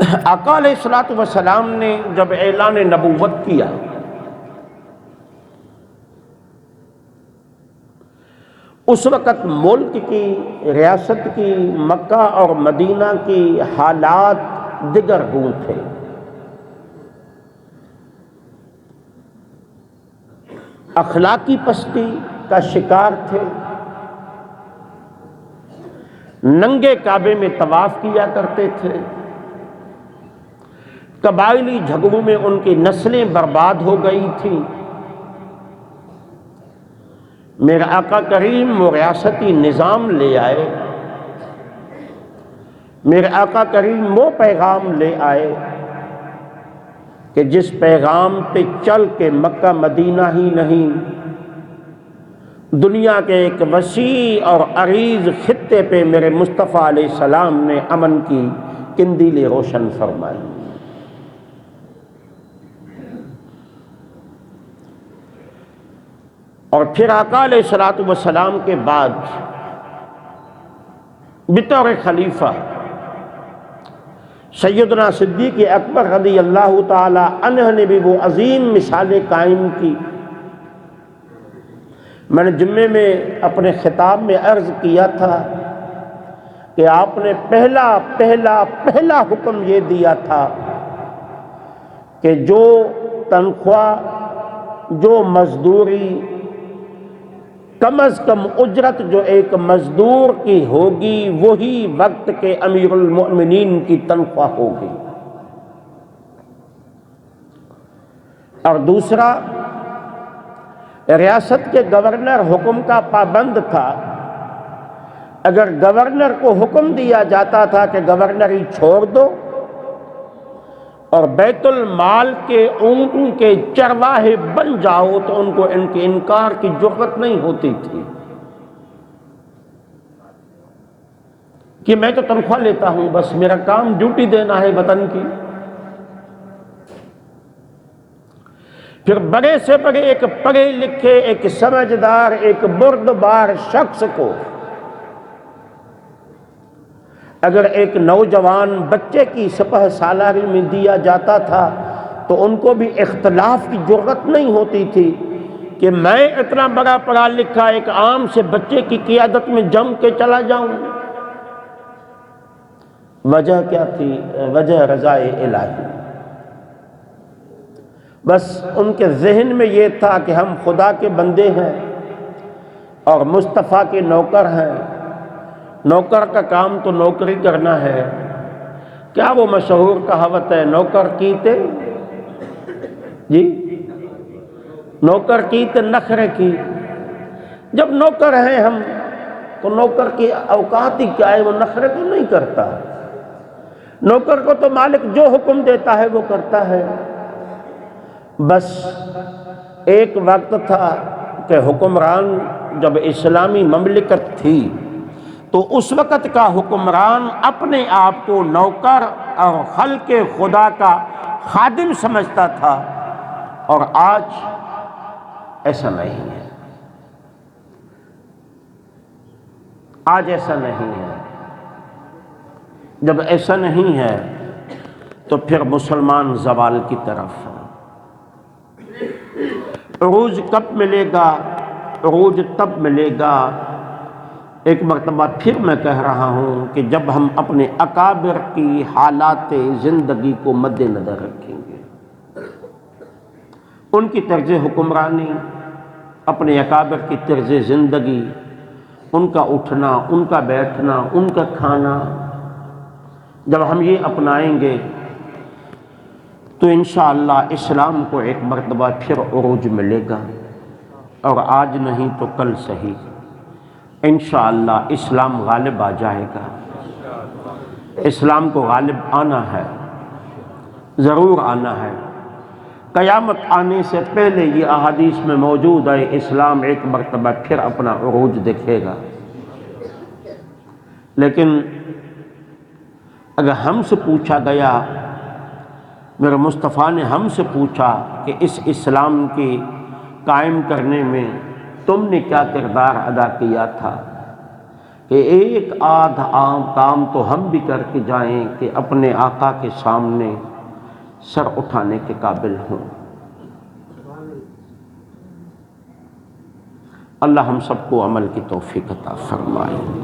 آقا علیہ الصلوۃ والسلام نے جب اعلان نبوت کیا اس وقت ملک کی، ریاست کی، مکہ اور مدینہ کی حالات دیگر گوں تھے۔ اخلاقی پستی کا شکار تھے، ننگے کعبے میں طواف کیا کرتے تھے، قبائلی جھگڑوں میں ان کی نسلیں برباد ہو گئی تھیں۔ میرے آقا کریم وہ ریاستی نظام لے آئے، میرے آقا کریم وہ پیغام لے آئے کہ جس پیغام پہ چل کے مکہ مدینہ ہی نہیں، دنیا کے ایک وسیع اور عریض خطے پہ میرے مصطفیٰ علیہ السلام نے امن کی قندیلیں روشن فرمائی۔ اور پھر آقا علیہ الصلوۃ والسلام کے بعد بطور خلیفہ سیدنا صدیق اکبر رضی اللہ تعالی عنہ نے بھی وہ عظیم مثالیں قائم کی۔ میں نے جمعے میں اپنے خطاب میں عرض کیا تھا کہ آپ نے پہلا حکم یہ دیا تھا کہ جو تنخواہ، جو مزدوری، کم از کم اجرت جو ایک مزدور کی ہوگی وہی وقت کے امیر المؤمنین کی تنخواہ ہوگی۔ اور دوسرا، ریاست کے گورنر حکم کا پابند تھا۔ اگر گورنر کو حکم دیا جاتا تھا کہ گورنری چھوڑ دو اور بیت المال کے اونٹوں کے چرواہے بن جاؤ، تو ان کو ان کے انکار کی جرأت نہیں ہوتی تھی کہ میں تو تنخواہ لیتا ہوں، بس میرا کام ڈیوٹی دینا ہے وطن کی۔ پھر بڑے سے بڑے ایک پڑھے لکھے، ایک سمجھدار، ایک بردبار شخص کو اگر ایک نوجوان بچے کی سپہ سالاری میں دیا جاتا تھا تو ان کو بھی اختلاف کی جرأت نہیں ہوتی تھی کہ میں اتنا بڑا پڑھا لکھا ایک عام سے بچے کی قیادت میں جم کے چلا جاؤں۔ وجہ کیا تھی؟ وجہ رضائے الہی۔ بس ان کے ذہن میں یہ تھا کہ ہم خدا کے بندے ہیں اور مصطفیٰ کے نوکر ہیں، نوکر کا کام تو نوکری کرنا ہے۔ کیا وہ مشہور کہاوت ہے، نوکر کیتے جی نوکر کیتے نخرے کی۔ جب نوکر ہیں ہم تو نوکر کی اوقات ہی کیا ہے، وہ نخرے تو نہیں کرتا۔ نوکر کو تو مالک جو حکم دیتا ہے وہ کرتا ہے۔ بس ایک وقت تھا کہ حکمران جب اسلامی مملکت تھی تو اس وقت کا حکمران اپنے آپ کو نوکر اور خلق خدا کا خادم سمجھتا تھا، اور آج ایسا نہیں ہے۔ آج ایسا نہیں ہے۔ جب ایسا نہیں ہے تو پھر مسلمان زوال کی طرف ہے۔ عروج کب ملے گا؟ عروج تب ملے گا، ایک مرتبہ پھر میں کہہ رہا ہوں کہ جب ہم اپنے اکابر کی حالات زندگی کو مد نظر رکھیں گے، ان کی طرز حکمرانی، اپنے اکابر کی طرز زندگی، ان کا اٹھنا، ان کا بیٹھنا، ان کا کھانا، جب ہم یہ اپنائیں گے تو انشاءاللہ اسلام کو ایک مرتبہ پھر عروج ملے گا، اور آج نہیں تو کل صحیح انشاءاللہ اسلام غالب آ جائے گا۔ اسلام کو غالب آنا ہے، ضرور آنا ہے۔ قیامت آنے سے پہلے یہ احادیث میں موجود ہے، اسلام ایک مرتبہ پھر اپنا عروج دکھے گا۔ لیکن اگر ہم سے پوچھا گیا، میرے مصطفیٰ نے ہم سے پوچھا کہ اس اسلام کی قائم کرنے میں تم نے کیا کردار ادا کیا تھا، کہ ایک آدھ عام کام تو ہم بھی کر کے جائیں کہ اپنے آقا کے سامنے سر اٹھانے کے قابل ہوں۔ اللہ ہم سب کو عمل کی توفیق عطا فرمائے۔